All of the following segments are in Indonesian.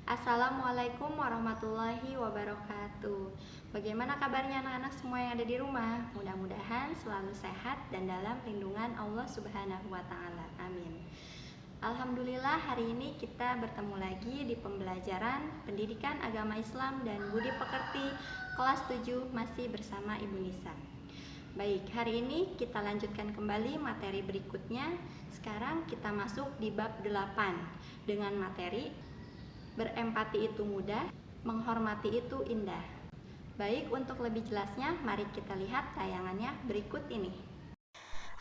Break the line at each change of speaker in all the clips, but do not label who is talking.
Assalamualaikum warahmatullahi wabarakatuh. Bagaimana kabarnya anak-anak semua yang ada di rumah? Mudah-mudahan selalu sehat dan dalam lindungan Allah Subhanahu wa taala. Amin. Alhamdulillah, hari ini kita bertemu lagi di pembelajaran Pendidikan Agama Islam dan Budi Pekerti kelas 7 masih bersama Ibu Nisa. Baik, hari ini kita lanjutkan kembali materi berikutnya. Sekarang kita masuk di bab 8 dengan materi berempati itu mudah, menghormati itu indah. Baik, untuk lebih jelasnya, mari kita lihat tayangannya berikut ini.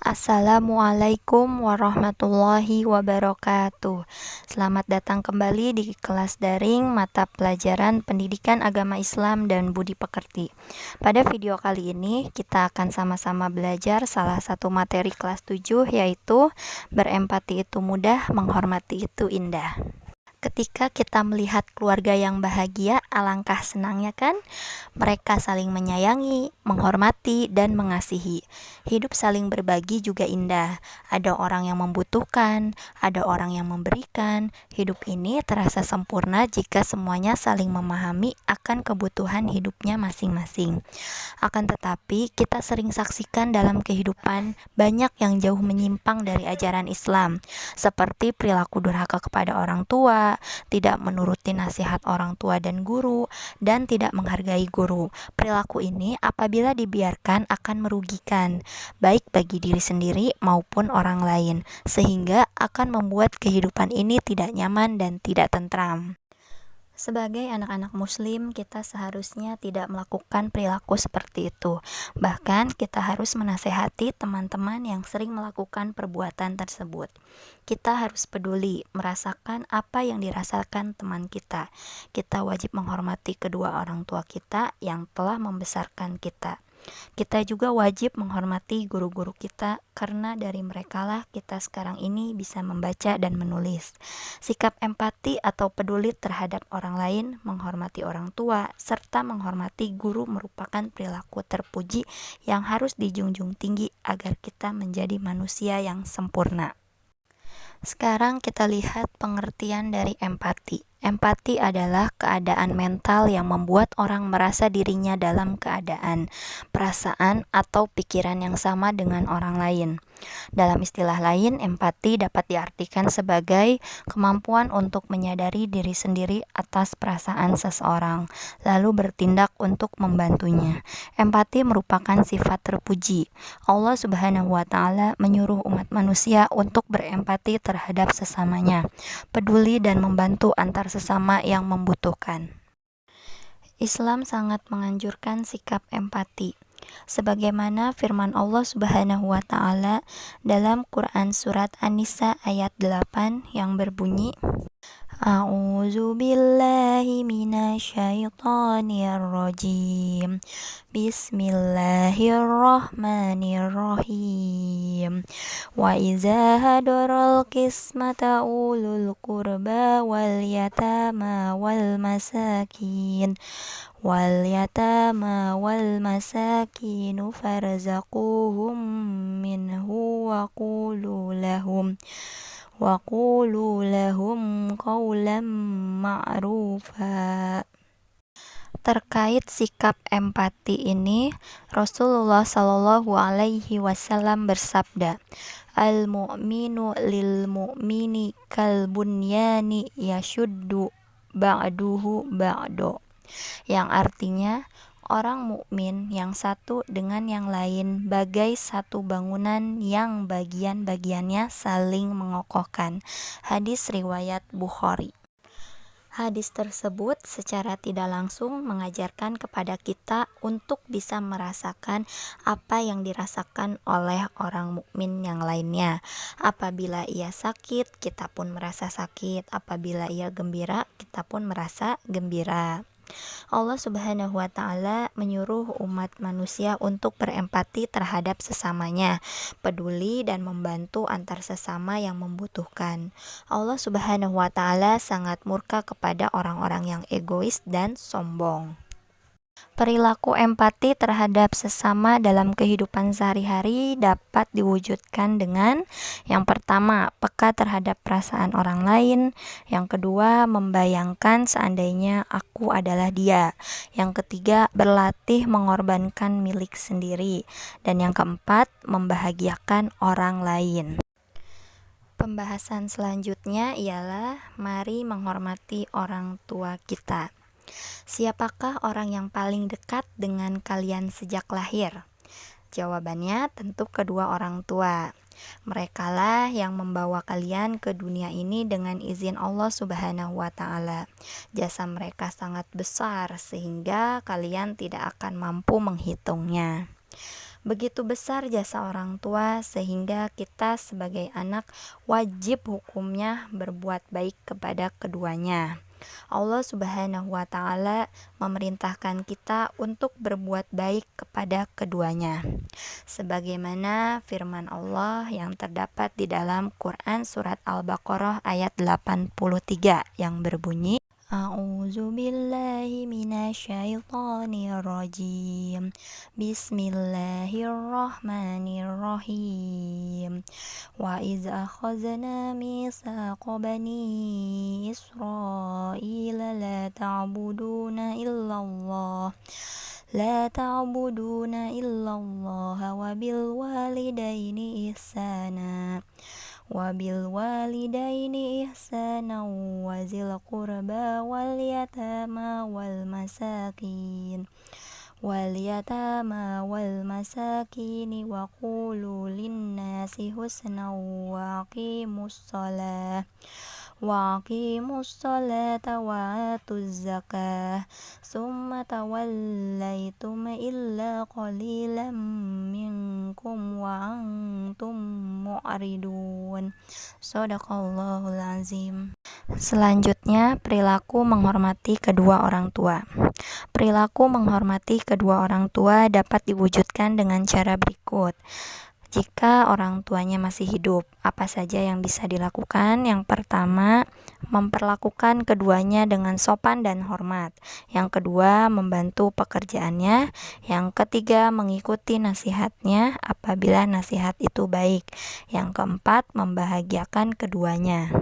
Assalamualaikum warahmatullahi wabarakatuh. Selamat datang kembali di kelas daring mata pelajaran Pendidikan Agama Islam dan Budi Pekerti. Pada video kali ini kita akan sama-sama belajar salah satu materi kelas 7, yaitu berempati itu mudah, menghormati itu indah. Ketika kita melihat keluarga yang bahagia, alangkah senangnya kan? Mereka saling menyayangi, menghormati, dan mengasihi. Hidup saling berbagi juga indah. Ada orang yang membutuhkan, ada orang yang memberikan. Hidup ini terasa sempurna jika semuanya saling memahami akan kebutuhan hidupnya masing-masing. Akan tetapi, kita sering saksikan dalam kehidupan banyak yang jauh menyimpang dari ajaran Islam, seperti perilaku durhaka kepada orang tua, tidak menuruti nasihat orang tua dan guru, dan tidak menghargai guru. Perilaku ini apabila dibiarkan akan merugikan, baik bagi diri sendiri maupun orang lain, sehingga akan membuat kehidupan ini tidak nyaman dan tidak tentram. Sebagai anak-anak muslim, kita seharusnya tidak melakukan perilaku seperti itu. Bahkan kita harus menasehati teman-teman yang sering melakukan perbuatan tersebut. Kita harus peduli, merasakan apa yang dirasakan teman kita. Kita wajib menghormati kedua orang tua kita yang telah membesarkan kita. Kita juga wajib menghormati guru-guru kita, karena dari merekalah kita sekarang ini bisa membaca dan menulis. Sikap empati atau peduli terhadap orang lain, menghormati orang tua, serta menghormati guru merupakan perilaku terpuji yang harus dijunjung tinggi agar kita menjadi manusia yang sempurna. Sekarang kita lihat pengertian dari empati. Empati adalah keadaan mental yang membuat orang merasa dirinya dalam keadaan, perasaan, atau pikiran yang sama dengan orang lain. Dalam istilah lain, empati dapat diartikan sebagai kemampuan untuk menyadari diri sendiri atas perasaan seseorang, lalu bertindak untuk membantunya. Empati merupakan sifat terpuji. Allah Subhanahu wa taala menyuruh umat manusia untuk berempati terhadap sesamanya, peduli dan membantu antar sesama yang membutuhkan. Islam sangat menganjurkan sikap empati, sebagaimana firman Allah Subhanahu wa taala dalam Quran surat An-Nisa ayat 8 yang berbunyi, A'udzu billahi minasyaitonir rajim. Bismillahirrahmanirrahim. Wa iza hadaral qismata ulul qurba wal yatama wal masakin farzaquhum minhu wa qulu lahum qawlan ma'rufa. Terkait sikap empati ini, Rasulullah Shallallahu Alaihi Wasallam bersabda, Al-mu'minu lil-mu'mini kal-bunyani yashuddu ba'duhu ba'do, yang artinya orang mukmin yang satu dengan yang lain bagai satu bangunan yang bagian-bagiannya saling mengokohkan. Hadis riwayat Bukhari. Hadis tersebut secara tidak langsung mengajarkan kepada kita untuk bisa merasakan apa yang dirasakan oleh orang mukmin yang lainnya. Apabila ia sakit, kita pun merasa sakit. Apabila ia gembira, kita pun merasa gembira. Allah Subhanahu wa taala menyuruh umat manusia untuk berempati terhadap sesamanya, peduli dan membantu antar sesama yang membutuhkan. Allah Subhanahu wa taala sangat murka kepada orang-orang yang egois dan sombong. Perilaku empati terhadap sesama dalam kehidupan sehari-hari dapat diwujudkan dengan yang pertama, peka terhadap perasaan orang lain, yang kedua, membayangkan seandainya aku adalah dia, yang ketiga, berlatih mengorbankan milik sendiri, dan yang keempat, membahagiakan orang lain. Pembahasan selanjutnya ialah mari menghormati orang tua kita. Siapakah orang yang paling dekat dengan kalian sejak lahir? Jawabannya tentu kedua orang tua. Merekalah yang membawa kalian ke dunia ini dengan izin Allah Subhanahu wa Ta'ala. Jasa mereka sangat besar sehingga kalian tidak akan mampu menghitungnya. Begitu besar jasa orang tua sehingga kita sebagai anak wajib hukumnya berbuat baik kepada keduanya. Allah Subhanahu wa Ta'ala memerintahkan kita untuk berbuat baik kepada keduanya, sebagaimana firman Allah yang terdapat di dalam Quran surat Al-Baqarah ayat 83 yang berbunyi, A'udzu billahi minasyaitonir rajim. Bismillahirrahmanirrahim. Wa iz akhadna mitsaqa bani Israila la ta'buduna illallah wa bil walidaini ihsana wa zil qurba wal yatama wal masakin wa qulu linnasi husna wa aqimus salata wa atuz zakah summa tawallaitum illa qalilan minkum wa antum mu'ridun. Shadaqallahul azim. Selanjutnya, perilaku menghormati kedua orang tua. Perilaku menghormati kedua orang tua dapat diwujudkan dengan cara berikut. Jika orang tuanya masih hidup, apa saja yang bisa dilakukan? Yang pertama, memperlakukan keduanya dengan sopan dan hormat. Yang kedua, membantu pekerjaannya. Yang ketiga, mengikuti nasihatnya apabila nasihat itu baik. Yang keempat, membahagiakan keduanya.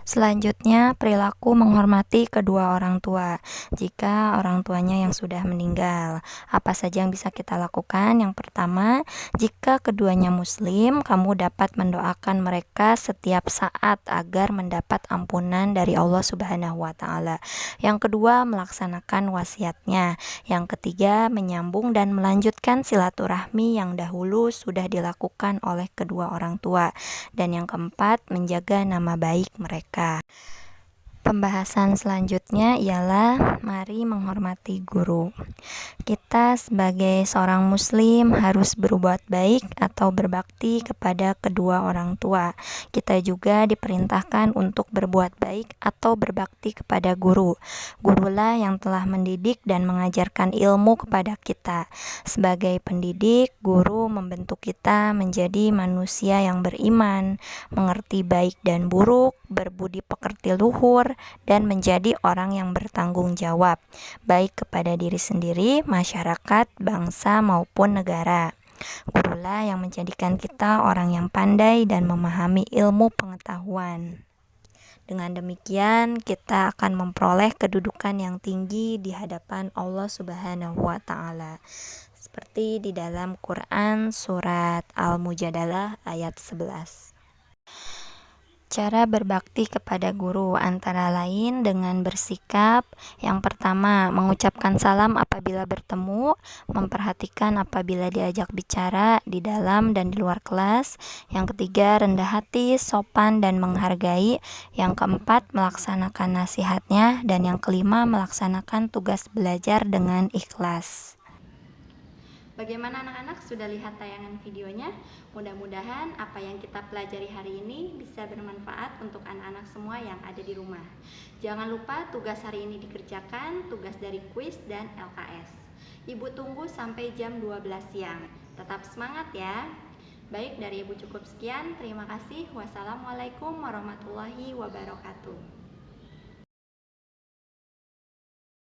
Selanjutnya, perilaku menghormati kedua orang tua. Jika orang tuanya yang sudah meninggal, apa saja yang bisa kita lakukan? Yang pertama, jika keduanya muslim, kamu dapat mendoakan mereka setiap saat agar mendapat ampunan dari Allah Subhanahu wa Ta'ala. Yang kedua, melaksanakan wasiatnya. Yang ketiga, menyambung dan melanjutkan silaturahmi yang dahulu sudah dilakukan oleh kedua orang tua. Dan yang keempat, menjaga nama baik mereka. Pembahasan selanjutnya ialah mari menghormati guru. Kita sebagai seorang muslim harus berbuat baik atau berbakti kepada kedua orang tua. Kita juga diperintahkan untuk berbuat baik atau berbakti kepada guru. Gurulah yang telah mendidik dan mengajarkan ilmu kepada kita. Sebagai pendidik, guru membentuk kita menjadi manusia yang beriman, mengerti baik dan buruk, berbudi pekerti luhur, dan menjadi orang yang bertanggung jawab, baik kepada diri sendiri, masyarakat, bangsa, maupun negara. Gurulah yang menjadikan kita orang yang pandai dan memahami ilmu pengetahuan. Dengan demikian, kita akan memperoleh kedudukan yang tinggi di hadapan Allah Subhanahu wa Ta'ala. Seperti di dalam Quran surat Al-Mujadalah ayat 11. Cara berbakti kepada guru antara lain dengan bersikap. Yang pertama, mengucapkan salam apabila bertemu, memperhatikan apabila diajak bicara di dalam dan di luar kelas. Yang ketiga, rendah hati, sopan dan menghargai. Yang keempat, melaksanakan nasihatnya. Dan yang kelima, melaksanakan tugas belajar dengan ikhlas.
Bagaimana anak-anak, sudah lihat tayangan videonya? Mudah-mudahan apa yang kita pelajari hari ini bisa bermanfaat untuk anak-anak semua yang ada di rumah. Jangan lupa tugas hari ini dikerjakan, tugas dari kuis dan LKS. Ibu tunggu sampai jam 12 siang. Tetap semangat ya. Baik, dari Ibu cukup sekian. Terima kasih. Wassalamualaikum warahmatullahi wabarakatuh.